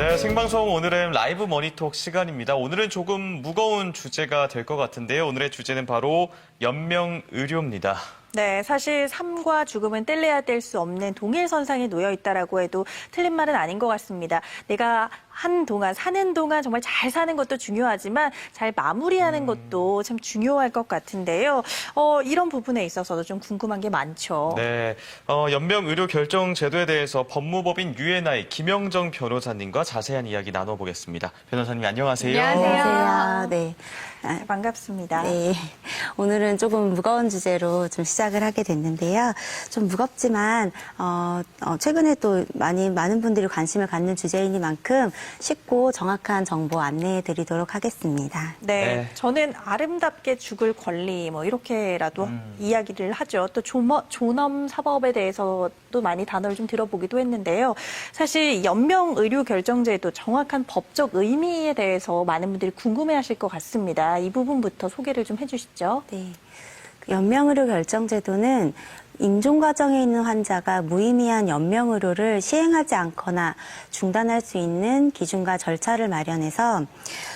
네, 생방송 오늘은 라이브 머니톡 시간입니다. 오늘은 조금 무거운 주제가 될 것 같은데요. 오늘의 주제는 바로 연명의료입니다. 네, 사실 삶과 죽음은 뗄래야 뗄 수 없는 동일선상에 놓여 있다라고 해도 틀린 말은 아닌 것 같습니다. 내가 한동안 사는 동안 정말 잘 사는 것도 중요하지만 잘 마무리하는 것도 참 중요할 것 같은데요. 이런 부분에 있어서도 좀 궁금한 게 많죠. 네, 연명의료 결정 제도에 대해서 법무법인 UNI 김영정 변호사님과 자세한 이야기 나눠보겠습니다. 변호사님 안녕하세요. 안녕하세요. 네. 네, 반갑습니다. 네. 오늘은 조금 무거운 주제로 좀 시작을 하게 됐는데요. 좀 무겁지만, 최근에 또 많은 분들이 관심을 갖는 주제이니만큼 쉽고 정확한 정보 안내해 드리도록 하겠습니다. 네, 네. 저는 아름답게 죽을 권리 뭐 이렇게라도 이야기를 하죠. 또 존엄 사법에 대해서도 많이 단어를 좀 들어보기도 했는데요. 사실 연명의료 결정제도 정확한 법적 의미에 대해서 많은 분들이 궁금해하실 것 같습니다. 이 부분부터 소개를 좀 해주시죠. 네. 연명의료 결정제도는 임종 과정에 있는 환자가 무의미한 연명의료를 시행하지 않거나 중단할 수 있는 기준과 절차를 마련해서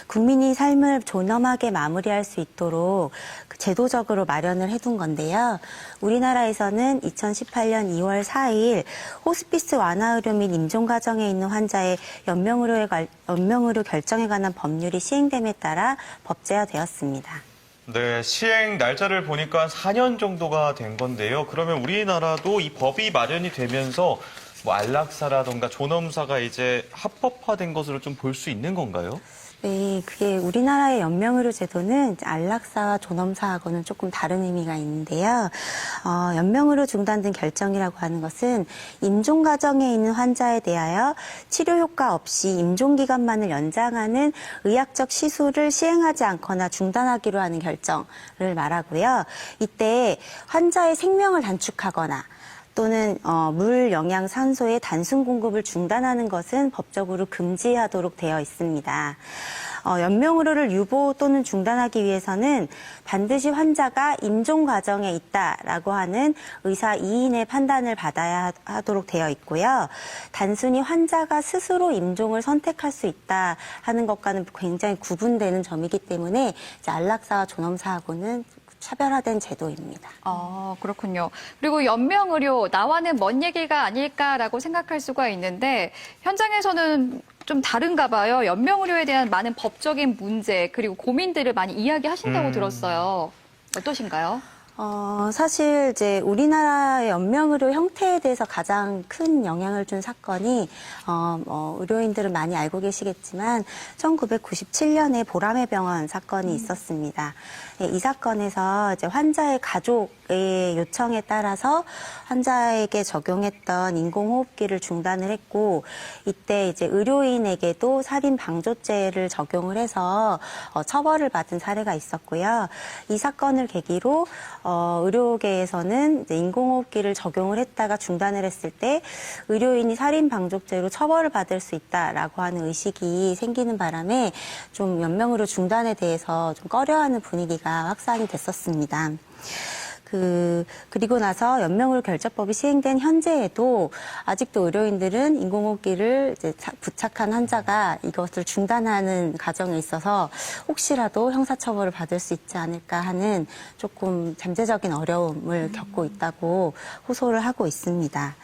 국민이 삶을 존엄하게 마무리할 수 있도록 제도적으로 마련을 해둔 건데요. 우리나라에서는 2018년 2월 4일 호스피스 완화의료 및 임종 과정에 있는 환자의 연명의료 결정에 관한 법률이 시행됨에 따라 법제화되었습니다. 네, 시행 날짜를 보니까 4년 정도가 된 건데요. 그러면 우리나라도 이 법이 마련이 되면서 뭐 안락사라던가 존엄사가 이제 합법화된 것으로 좀 볼 수 있는 건가요? 네, 그게 우리나라의 연명의료 제도는 안락사와 존엄사하고는 조금 다른 의미가 있는데요. 연명의료 중단 등 결정이라고 하는 것은 임종 과정에 있는 환자에 대하여 치료 효과 없이 임종 기간만을 연장하는 의학적 시술을 시행하지 않거나 중단하기로 하는 결정을 말하고요. 이때 환자의 생명을 단축하거나 또는 물, 영양, 산소의 단순 공급을 중단하는 것은 법적으로 금지하도록 되어 있습니다. 연명의료를 유보 또는 중단하기 위해서는 반드시 환자가 임종 과정에 있다라고 하는 의사 2인의 판단을 받아야 하도록 되어 있고요. 단순히 환자가 스스로 임종을 선택할 수 있다 하는 것과는 굉장히 구분되는 점이기 때문에 이제 안락사와 존엄사하고는 차별화된 제도입니다. 그렇군요. 그리고 연명의료, 나와는 먼 얘기가 아닐까라고 생각할 수가 있는데 현장에서는 좀 다른가 봐요. 연명의료에 대한 많은 법적인 문제 그리고 고민들을 많이 이야기하신다고 들었어요. 어떠신가요? 사실 이제 우리나라의 연명의료 형태에 대해서 가장 큰 영향을 준 사건이 의료인들은 많이 알고 계시겠지만 1997년에 보라매 병원 사건이 있었습니다. 네, 이 사건에서 이제 환자의 가족의 요청에 따라서 환자에게 적용했던 인공호흡기를 중단을 했고 이때 이제 의료인에게도 살인 방조죄를 적용을 해서 처벌을 받은 사례가 있었고요. 이 사건을 계기로 의료계에서는 이제 인공호흡기를 적용을 했다가 중단을 했을 때 의료인이 살인 방조죄로 처벌을 받을 수 있다라고 하는 의식이 생기는 바람에 좀 연명의료 중단에 대해서 좀 꺼려하는 분위기가 확산이 됐었습니다. 그리고 나서 연명의료 결정법이 시행된 현재에도 아직도 의료인들은 인공호흡기를 이제 부착한 환자가 이것을 중단하는 과정에 있어서 혹시라도 형사처벌을 받을 수 있지 않을까 하는 조금 잠재적인 어려움을 겪고 있다고 호소를 하고 있습니다.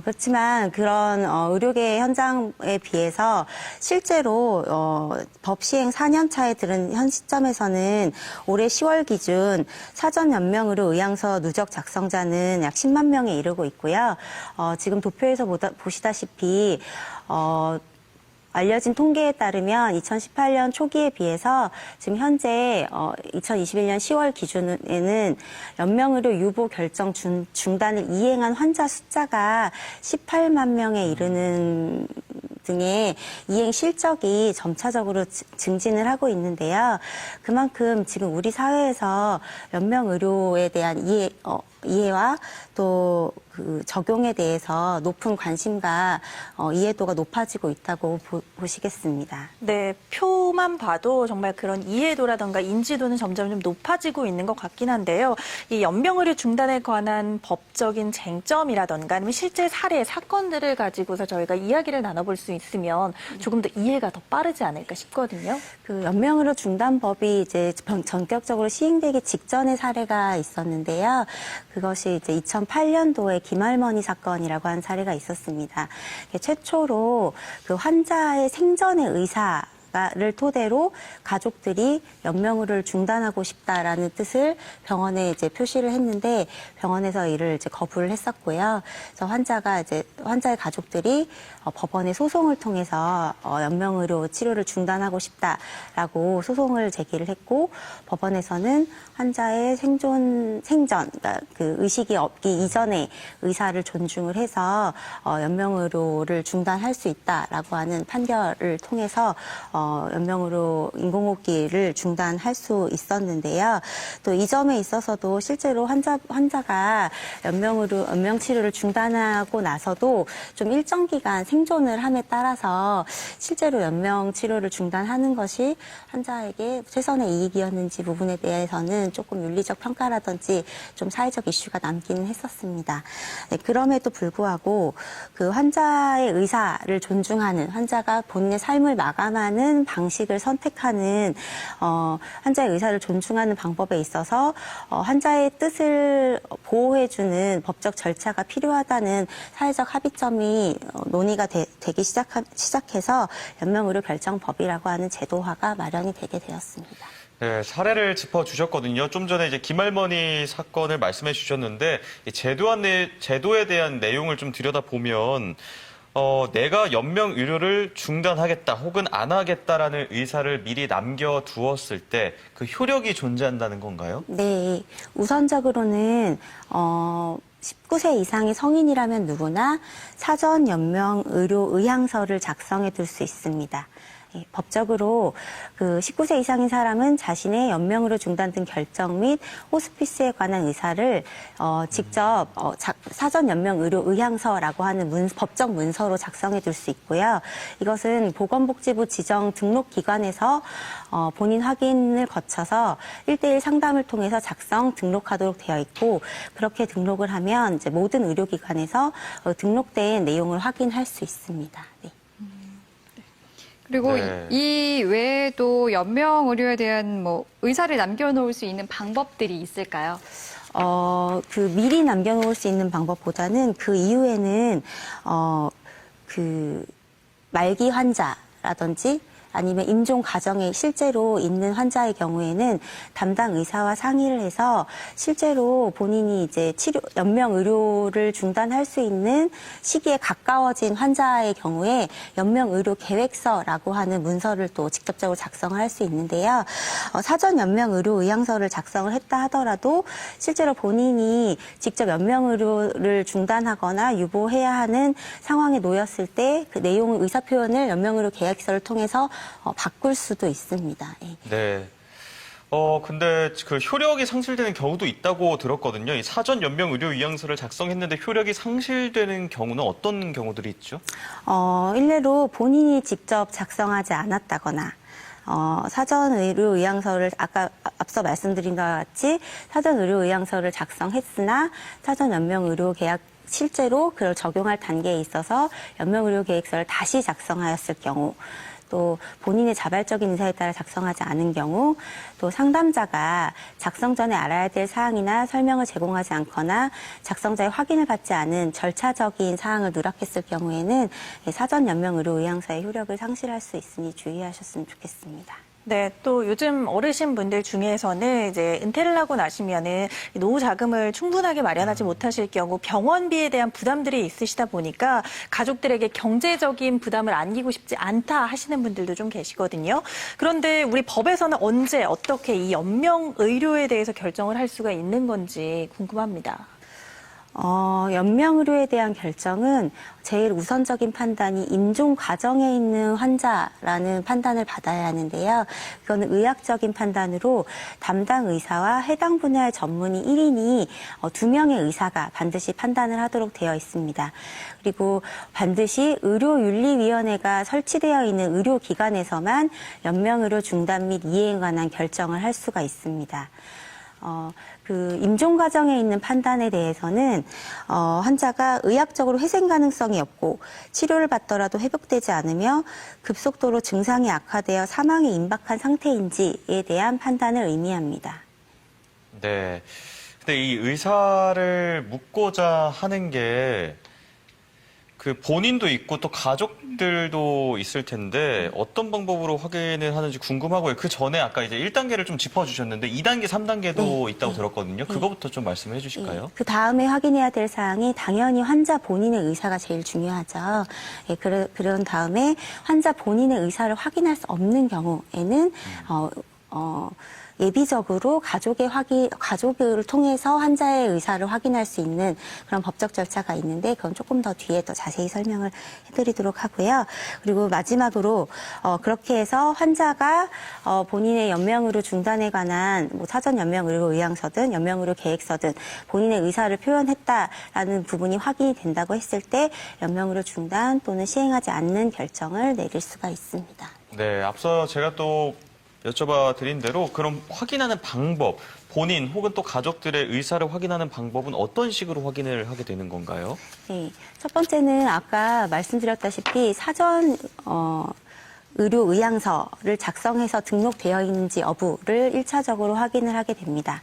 그렇지만 그런 의료계 현장에 비해서 실제로 법 시행 4년 차에 들은 현 시점에서는 올해 10월 기준 사전 연명의료 의향서 누적 작성자는 약 10만 명에 이르고 있고요. 지금 도표에서 보시다시피 알려진 통계에 따르면 2018년 초기에 비해서 지금 현재 2021년 10월 기준에는 연명의료 유보 결정 중단을 이행한 환자 숫자가 18만 명에 이르는 등의 이행 실적이 점차적으로 증진을 하고 있는데요. 그만큼 지금 우리 사회에서 연명의료에 대한 이해와 또 그 적용에 대해서 높은 관심과 이해도가 높아지고 있다고 보시겠습니다. 네, 표만 봐도 정말 그런 이해도라든가 인지도는 점점 좀 높아지고 있는 것 같긴 한데요. 이 연명의료 중단에 관한 법적인 쟁점이라든가 아니면 실제 사례, 사건들을 가지고서 저희가 이야기를 나눠볼 수 있으면 조금 더 이해가 더 빠르지 않을까 싶거든요. 그 연명의료 중단법이 이제 전격적으로 시행되기 직전의 사례가 있었는데요. 그것이 이제 2008년도에 김할머니 사건이라고 하는 사례가 있었습니다. 최초로 그 환자의 생전의 의사를 토대로 가족들이 연명의료를 중단하고 싶다라는 뜻을 병원에 이제 표시를 했는데 병원에서 이를 이제 거부를 했었고요. 그래서 환자의 가족들이 법원에 소송을 통해서 연명의료 치료를 중단하고 싶다라고 소송을 제기를 했고 법원에서는 환자의 생전 그러니까 그 의식이 없기 이전에 의사를 존중을 해서 연명의료를 중단할 수 있다라고 하는 판결을 통해서 연명의료 인공호흡기를 중단할 수 있었는데요. 또 이 점에 있어서도 실제로 환자가 연명 치료를 중단하고 나서도 좀 일정 기간 생존을 함에 따라서 실제로 연명 치료를 중단하는 것이 환자에게 최선의 이익이었는지 부분에 대해서는 조금 윤리적 평가라든지 좀 사회적 이슈가 남기는 했었습니다. 네, 그럼에도 불구하고 그 환자의 의사를 존중하는 환자가 본인의 삶을 마감하는 방식을 선택하는 환자의 의사를 존중하는 방법에 있어서 환자의 뜻을 보호해주는 법적 절차가 필요하다는 사회적 합의점이 논의가 되기 시작해서 연명의료 결정법이라고 하는 제도화가 마련이 되게 되었습니다. 네, 사례를 짚어주셨거든요. 좀 전에 이제 김할머니 사건을 말씀해 주셨는데 제도에 대한 내용을 좀 들여다보면 내가 연명 의료를 중단하겠다 혹은 안 하겠다라는 의사를 미리 남겨두었을 때 그 효력이 존재한다는 건가요? 네, 우선적으로는 19세 이상의 성인이라면 누구나 사전 연명 의료 의향서를 작성해 둘 수 있습니다. 예, 법적으로 그 19세 이상인 사람은 자신의 연명의료 중단 등 결정 및 호스피스에 관한 의사를 직접 사전 연명의료 의향서라고 하는 법적 문서로 작성해 둘 수 있고요. 이것은 보건복지부 지정 등록기관에서 본인 확인을 거쳐서 1:1 상담을 통해서 작성, 등록하도록 되어 있고 그렇게 등록을 하면 이제 모든 의료기관에서 등록된 내용을 확인할 수 있습니다. 네. 그리고 네. 이 외에도 연명 의료에 대한 의사를 남겨놓을 수 있는 방법들이 있을까요? 그 미리 남겨놓을 수 있는 방법보다는 그 이후에는 그 말기 환자라든지 아니면 임종 과정에 실제로 있는 환자의 경우에는 담당 의사와 상의를 해서 실제로 본인이 이제 연명 의료를 중단할 수 있는 시기에 가까워진 환자의 경우에 연명 의료 계획서라고 하는 문서를 또 직접적으로 작성할 수 있는데요. 사전 연명 의료 의향서를 작성을 했다 하더라도 실제로 본인이 직접 연명 의료를 중단하거나 유보해야 하는 상황에 놓였을 때 그 내용 의사 표현을 연명 의료 계획서를 통해서 바꿀 수도 있습니다. 예. 네. 근데 그 효력이 상실되는 경우도 있다고 들었거든요. 이 사전 연명 의료 의향서를 작성했는데 효력이 상실되는 경우는 어떤 경우들이 있죠? 일례로 본인이 직접 작성하지 않았다거나 사전 의료 의향서를 앞서 말씀드린 것과 같이 사전 의료 의향서를 작성했으나 사전 연명 의료 계약 실제로 그걸 적용할 단계에 있어서 연명 의료 계획서를 다시 작성하였을 경우 또 본인의 자발적인 의사에 따라 작성하지 않은 경우, 또 상담자가 작성 전에 알아야 될 사항이나 설명을 제공하지 않거나 작성자의 확인을 받지 않은 절차적인 사항을 누락했을 경우에는 사전 연명 의료 의향서의 효력을 상실할 수 있으니 주의하셨으면 좋겠습니다. 네, 또 요즘 어르신분들 중에서는 이제 은퇴를 하고 나시면은 노후 자금을 충분하게 마련하지 못하실 경우 병원비에 대한 부담들이 있으시다 보니까 가족들에게 경제적인 부담을 안기고 싶지 않다 하시는 분들도 좀 계시거든요. 그런데 우리 법에서는 언제 어떻게 이 연명 의료에 대해서 결정을 할 수가 있는 건지 궁금합니다. 연명의료에 대한 결정은 제일 우선적인 판단이 임종 과정에 있는 환자라는 판단을 받아야 하는데요. 그거는 의학적인 판단으로 담당 의사와 해당 분야의 전문의 1인이 2명의 의사가 반드시 판단을 하도록 되어 있습니다. 그리고 반드시 의료윤리위원회가 설치되어 있는 의료기관에서만 연명의료 중단 및 이해에 관한 결정을 할 수가 있습니다. 그 임종 과정에 있는 판단에 대해서는 환자가 의학적으로 회생 가능성이 없고 치료를 받더라도 회복되지 않으며 급속도로 증상이 악화되어 사망에 임박한 상태인지에 대한 판단을 의미합니다. 네. 근데 이 의사를 묻고자 하는 게 그 본인도 있고 또 가족들도 있을 텐데 어떤 방법으로 확인을 하는지 궁금하고요. 그 전에 아까 이제 1단계를 좀 짚어주셨는데 2단계, 3단계도 있다고 들었거든요. 그거부터 좀 말씀해 주실까요? 그 다음에 확인해야 될 사항이 당연히 환자 본인의 의사가 제일 중요하죠. 그런 다음에 환자 본인의 의사를 확인할 수 없는 경우에는 예비적으로 가족을 통해서 환자의 의사를 확인할 수 있는 그런 법적 절차가 있는데 그건 조금 더 뒤에 더 자세히 설명을 해드리도록 하고요. 그리고 마지막으로 그렇게 해서 환자가 본인의 연명의료 중단에 관한 뭐 사전 연명의료 의향서든 연명의료 계획서든 본인의 의사를 표현했다라는 부분이 확인이 된다고 했을 때 연명의료 중단 또는 시행하지 않는 결정을 내릴 수가 있습니다. 네, 앞서 제가 또 여쭤봐 드린 대로 그럼 확인하는 방법, 본인 혹은 또 가족들의 의사를 확인하는 방법은 어떤 식으로 확인을 하게 되는 건가요? 네, 첫 번째는 아까 말씀드렸다시피 사전 의료 의향서를 작성해서 등록되어 있는지 여부를 1차적으로 확인을 하게 됩니다.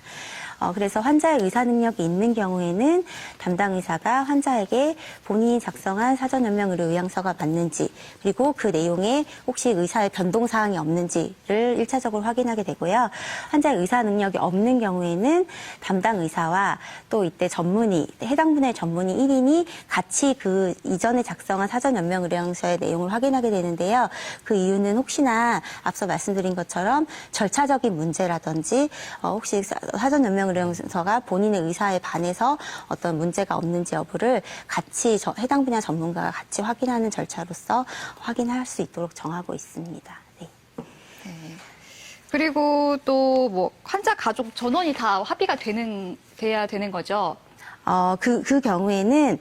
그래서 환자의 의사 능력이 있는 경우에는 담당 의사가 환자에게 본인이 작성한 사전 연명 의료 의향서가 맞는지 그리고 그 내용에 혹시 의사의 변동 사항이 없는지를 1차적으로 확인하게 되고요. 환자의 의사 능력이 없는 경우에는 담당 의사와 또 이때 해당 분야의 전문의 1인이 같이 그 이전에 작성한 사전 연명 의료 의향서의 내용을 확인하게 되는데요. 그 이유는 혹시나 앞서 말씀드린 것처럼 절차적인 문제라든지 혹시 사전 연명 의료서가 본인의 의사에 반해서 어떤 문제가 없는지 여부를 같이 해당 분야 전문가가 같이 확인하는 절차로서 확인할 수 있도록 정하고 있습니다. 네. 그리고 또 뭐 환자 가족 전원이 다 합의가 돼야 되는 거죠. 그 경우에는,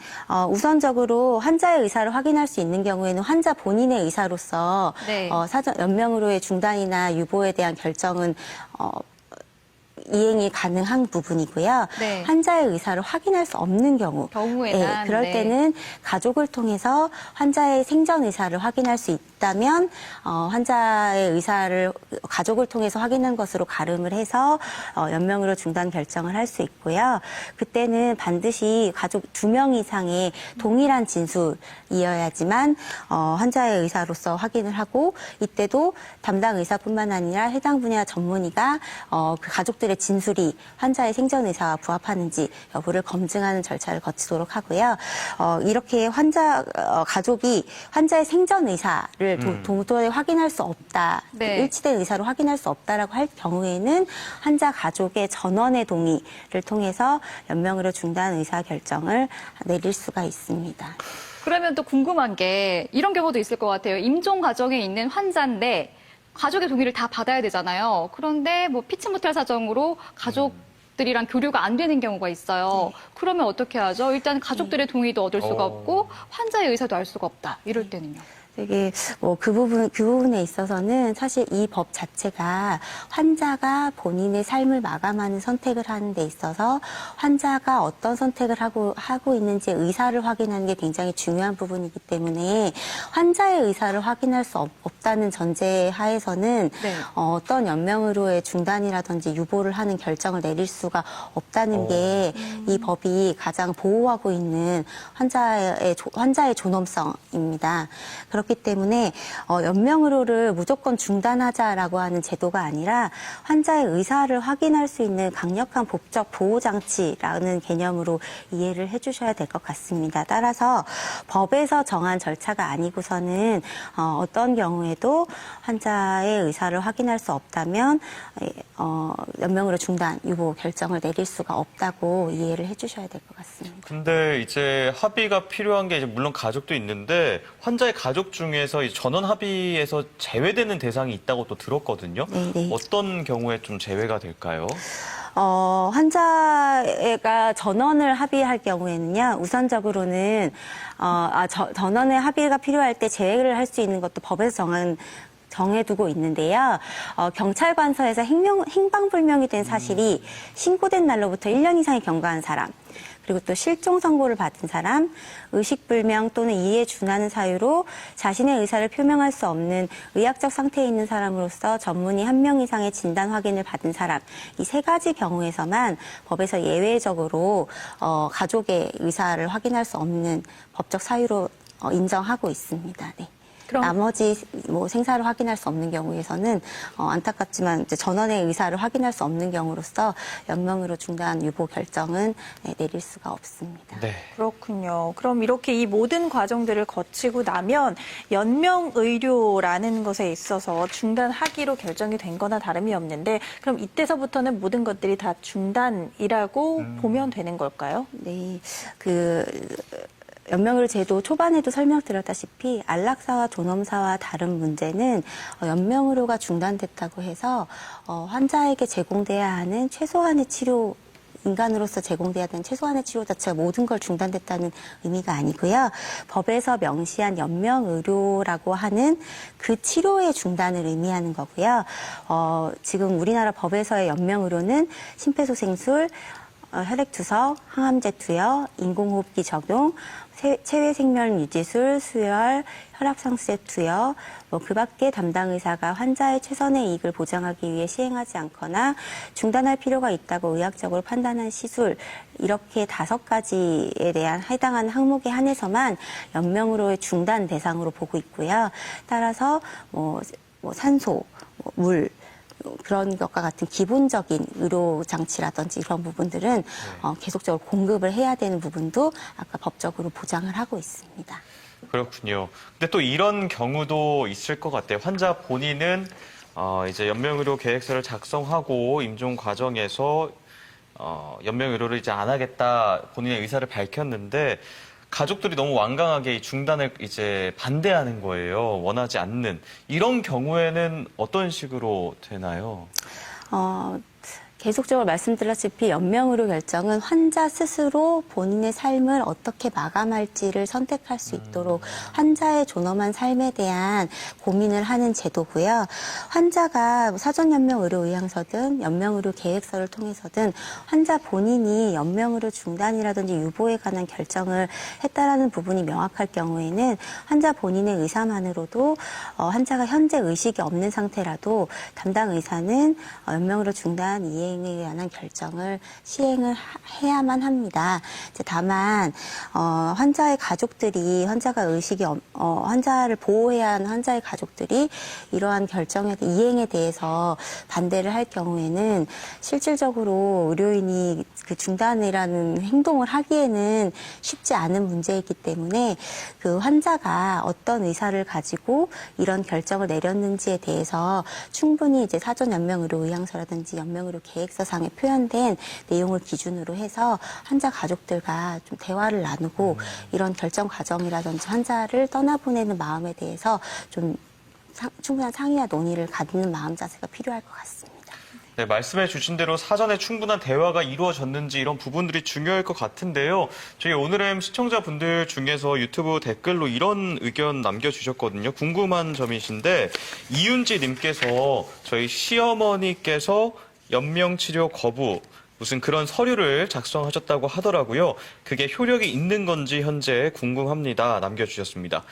우선적으로 환자의 의사를 확인할 수 있는 경우에는 환자 본인의 의사로서, 네. 사전 연명으로의 중단이나 유보에 대한 결정은, 이행이 가능한 부분이고요. 네. 환자의 의사를 확인할 수 없는 경우에는 그럴 때는 가족을 통해서 환자의 생전 의사를 확인할 수 있다면 환자의 의사를 가족을 통해서 확인한 것으로 가름을 해서 연명으로 중단 결정을 할 수 있고요. 그때는 반드시 가족 2명 이상의 동일한 진술이어야지만 환자의 의사로서 확인을 하고 이때도 담당 의사뿐만 아니라 해당 분야 전문의가 그 가족들의 진술이 환자의 생전 의사와 부합하는지 여부를 검증하는 절차를 거치도록 하고요. 이렇게 가족이 환자의 생전 의사를 도저히 확인할 수 없다, 네. 일치된 의사로 확인할 수 없다라고 할 경우에는 환자 가족의 전원의 동의를 통해서 연명의료 중단 의사 결정을 내릴 수가 있습니다. 그러면 또 궁금한 게 이런 경우도 있을 것 같아요. 임종 과정에 있는 환자인데 가족의 동의를 다 받아야 되잖아요. 그런데 뭐 피치 못할 사정으로 가족들이랑 교류가 안 되는 경우가 있어요. 그러면 어떻게 하죠? 일단 가족들의 동의도 얻을 수가 없고 환자의 의사도 알 수가 없다. 이럴 때는요. 되게 그 부분에 있어서는 사실 이 법 자체가 환자가 본인의 삶을 마감하는 선택을 하는 데 있어서 환자가 어떤 선택을 하고 있는지 의사를 확인하는 게 굉장히 중요한 부분이기 때문에 환자의 의사를 확인할 수 없다는 전제 하에서는 네. 어떤 연명의료의 중단이라든지 유보를 하는 결정을 내릴 수가 없다는 게 이 법이 가장 보호하고 있는 환자의 존엄성입니다. 그렇기 때문에 연명의료를 무조건 중단하자라고 하는 제도가 아니라 환자의 의사를 확인할 수 있는 강력한 법적 보호장치라는 개념으로 이해를 해주셔야 될 것 같습니다. 따라서 법에서 정한 절차가 아니고서는 어떤 경우에도 환자의 의사를 확인할 수 없다면 연명의료 중단 유보 결정을 내릴 수가 없다고 이해를 해주셔야 될 것 같습니다. 근데 이제 합의가 필요한 게 이제 물론 가족도 있는데 환자의 가족 중에서 이 전원 합의에서 제외되는 대상이 있다고 또 들었거든요. 네네. 어떤 경우에 좀 제외가 될까요? 환자가 전원을 합의할 경우에는요, 우선적으로는, 전원의 합의가 필요할 때 제외를 할 수 있는 것도 법에서 정해두고 있는데요. 경찰관서에서 행방불명이 된 사실이 신고된 날로부터 1년 이상이 경과한 사람, 그리고 또 실종 선고를 받은 사람, 의식불명 또는 이에 준하는 사유로 자신의 의사를 표명할 수 없는 의학적 상태에 있는 사람으로서 전문의 1명 이상의 진단 확인을 받은 사람, 이 3가지 경우에서만 법에서 예외적으로 가족의 의사를 확인할 수 없는 법적 사유로 인정하고 있습니다. 네. 그럼 나머지 생사를 확인할 수 없는 경우에서는 안타깝지만 이제 전원의 의사를 확인할 수 없는 경우로서 연명의료 중단 유보 결정은 내릴 수가 없습니다. 네. 그렇군요. 그럼 이렇게 이 모든 과정들을 거치고 나면 연명의료라는 것에 있어서 중단하기로 결정이 된 거나 다름이 없는데 그럼 이때서부터는 모든 것들이 다 중단이라고 보면 되는 걸까요? 네. 연명의료 제도 초반에도 설명드렸다시피 안락사와 존엄사와 다른 문제는 연명의료가 중단됐다고 해서 환자에게 제공돼야 하는 최소한의 치료 인간으로서 제공돼야 되는 최소한의 치료 자체가 모든 걸 중단됐다는 의미가 아니고요. 법에서 명시한 연명의료라고 하는 그 치료의 중단을 의미하는 거고요. 지금 우리나라 법에서의 연명의료는 심폐소생술, 혈액투석, 항암제 투여, 인공호흡기 적용, 체외생명 유지술, 수혈, 혈압상수제 투여, 그 밖에 담당 의사가 환자의 최선의 이익을 보장하기 위해 시행하지 않거나 중단할 필요가 있다고 의학적으로 판단한 시술, 이렇게 5가지에 대한 해당하는 항목에 한해서만 연명의료의 중단 대상으로 보고 있고요. 따라서 산소, 물, 그런 것과 같은 기본적인 의료 장치라든지 이런 부분들은 계속적으로 공급을 해야 되는 부분도 아까 법적으로 보장을 하고 있습니다. 그렇군요. 근데 또 이런 경우도 있을 것 같아요. 환자 본인은 이제 연명의료 계획서를 작성하고 임종 과정에서 연명의료를 이제 안 하겠다 본인의 의사를 밝혔는데 가족들이 너무 완강하게 이 중단을 이제 반대하는 거예요. 원하지 않는. 이런 경우에는 어떤 식으로 되나요? 계속적으로 말씀드렸다시피 연명의료 결정은 환자 스스로 본인의 삶을 어떻게 마감할지를 선택할 수 있도록 환자의 존엄한 삶에 대한 고민을 하는 제도고요. 환자가 사전연명의료의향서든 연명의료 계획서를 통해서든 환자 본인이 연명의료 중단이라든지 유보에 관한 결정을 했다라는 부분이 명확할 경우에는 환자 본인의 의사만으로도 환자가 현재 의식이 없는 상태라도 담당 의사는 연명의료 중단 이행 에 관한 결정을 시행을 해야만 합니다. 다만 환자의 가족들이 환자를 보호해야 하는 환자의 가족들이 이러한 결정의 이행에 대해서 반대를 할 경우에는 실질적으로 의료인이 그 중단이라는 행동을 하기에는 쉽지 않은 문제이기 때문에 그 환자가 어떤 의사를 가지고 이런 결정을 내렸는지에 대해서 충분히 이제 사전 연명의료의향서라든지 연명의료 계획서상에 표현된 내용을 기준으로 해서 환자 가족들과 좀 대화를 나누고 이런 결정 과정이라든지 환자를 떠나보내는 마음에 대해서 좀 충분한 상의와 논의를 갖는 마음 자세가 필요할 것 같습니다. 네, 말씀해 주신 대로 사전에 충분한 대화가 이루어졌는지 이런 부분들이 중요할 것 같은데요. 저희 오늘은 시청자분들 중에서 유튜브 댓글로 이런 의견 남겨주셨거든요. 궁금한 점이신데 이윤지 님께서 저희 시어머니께서 연명치료 거부 무슨 그런 서류를 작성하셨다고 하더라고요. 그게 효력이 있는 건지 현재 궁금합니다. 남겨주셨습니다.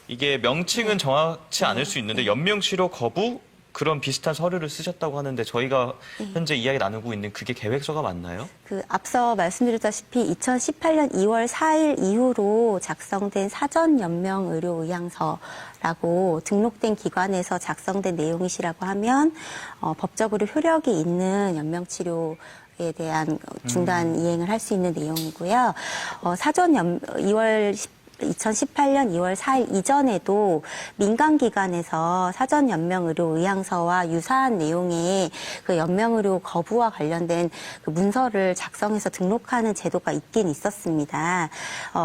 이게 명칭은 정확치 않을 수 있는데 연명치료 거부 그런 비슷한 서류를 쓰셨다고 하는데 저희가 현재 이야기 나누고 있는 그게 계획서가 맞나요? 앞서 말씀드렸다시피 2018년 2월 4일 이후로 작성된 사전 연명 의료 의향서라고 등록된 기관에서 작성된 내용이시라고 하면 법적으로 효력이 있는 연명 치료에 대한 중단 이행을 할 수 있는 내용이고요. 2018년 2월 4일 이전에도 민간기관에서 사전 연명의료 의향서와 유사한 내용의 그 연명의료 거부와 관련된 그 문서를 작성해서 등록하는 제도가 있긴 있었습니다.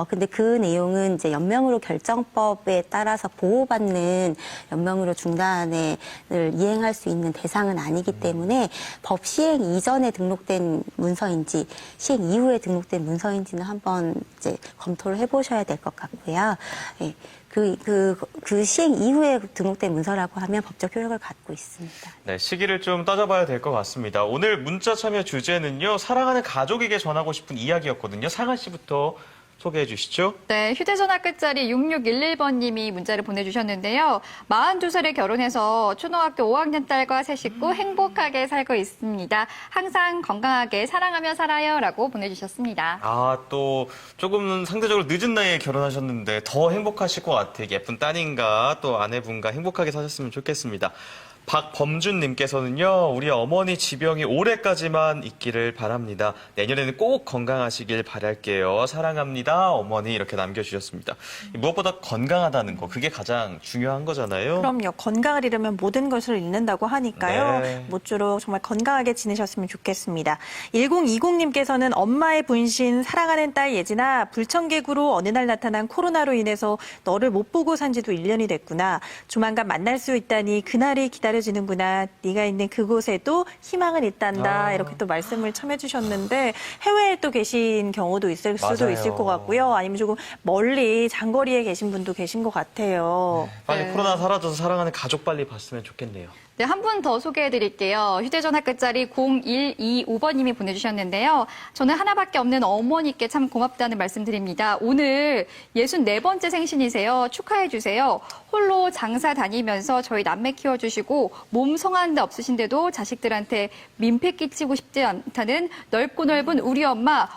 근데 그 내용은 이제 연명의료 결정법에 따라서 보호받는 연명의료 중단을 이행할 수 있는 대상은 아니기 때문에 법 시행 이전에 등록된 문서인지 시행 이후에 등록된 문서인지는 한번 이제 검토를 해보셔야 될 것 같고요. 예, 그 시행 이후에 등록된 문서라고 하면 법적 효력을 갖고 있습니다. 네, 시기를 좀 따져봐야 될 것 같습니다. 오늘 문자 참여 주제는요, 사랑하는 가족에게 전하고 싶은 이야기였거든요. 상아 씨부터 소개해 주시죠. 네, 휴대전화 끝자리 6611번님이 문자를 보내주셨는데요. 42살에 결혼해서 초등학교 5학년 딸과 세 식구 행복하게 살고 있습니다. 항상 건강하게 사랑하며 살아요 라고 보내주셨습니다. 또 조금 상대적으로 늦은 나이에 결혼하셨는데 더 행복하실 것 같아요. 예쁜 따님과 또 아내분과 행복하게 사셨으면 좋겠습니다. 박범준님께서는요, 우리 어머니 지병이 올해까지만 있기를 바랍니다. 내년에는 꼭 건강하시길 바랄게요. 사랑합니다, 어머니. 이렇게 남겨주셨습니다. 무엇보다 건강하다는 거, 그게 가장 중요한 거잖아요. 그럼요. 건강을 잃으면 모든 것을 잃는다고 하니까요. 네. 모쪼록 정말 건강하게 지내셨으면 좋겠습니다. 1020님께서는 엄마의 분신 사랑하는 딸 예진아, 불청객으로 어느 날 나타난 코로나로 인해서 너를 못 보고 산 지도 1년이 됐구나. 조만간 만날 수 있다니 그날이 기다려지는구나. 네가 있는 그곳에도 희망을 있단다. 이렇게 또 말씀을 첨해 주셨는데 해외에 또 계신 경우도 있을 수도 맞아요. 있을 것 같고요. 아니면 조금 멀리 장거리에 계신 분도 계신 것 같아요. 빨리 네. 코로나 사라져서 사랑하는 가족 빨리 봤으면 좋겠네요. 네, 한 분 더 소개해드릴게요. 휴대전화 끝자리 0125번님이 보내주셨는데요. 저는 하나밖에 없는 어머니께 참 고맙다는 말씀드립니다. 오늘 64번째 생신이세요. 축하해주세요. 홀로 장사 다니면서 저희 남매 키워주시고 몸 성한 데 없으신데도 자식들한테 민폐 끼치고 싶지 않다는 넓고 넓은 우리 엄마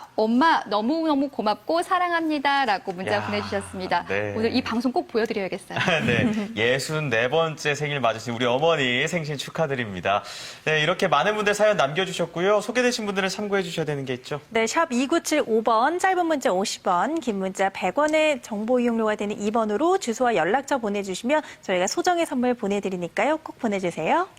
너무너무 고맙고 사랑합니다. 라고 문자 야, 보내주셨습니다. 네. 오늘 이 방송 꼭 보여드려야겠어요. 네, 64번째 생일 맞으신 우리 어머니 생신 축하드립니다. 네, 이렇게 많은 분들 사연 남겨주셨고요. 소개되신 분들은 참고해 주셔야 되는 게 있죠. 네, 샵 2975번, 짧은 문자 50원, 긴 문자 100원의 정보 이용료가 되는 2번으로 주소와 연락처 보내주시면 저희가 소정의 선물 보내드리니까요. 꼭 보내주세요.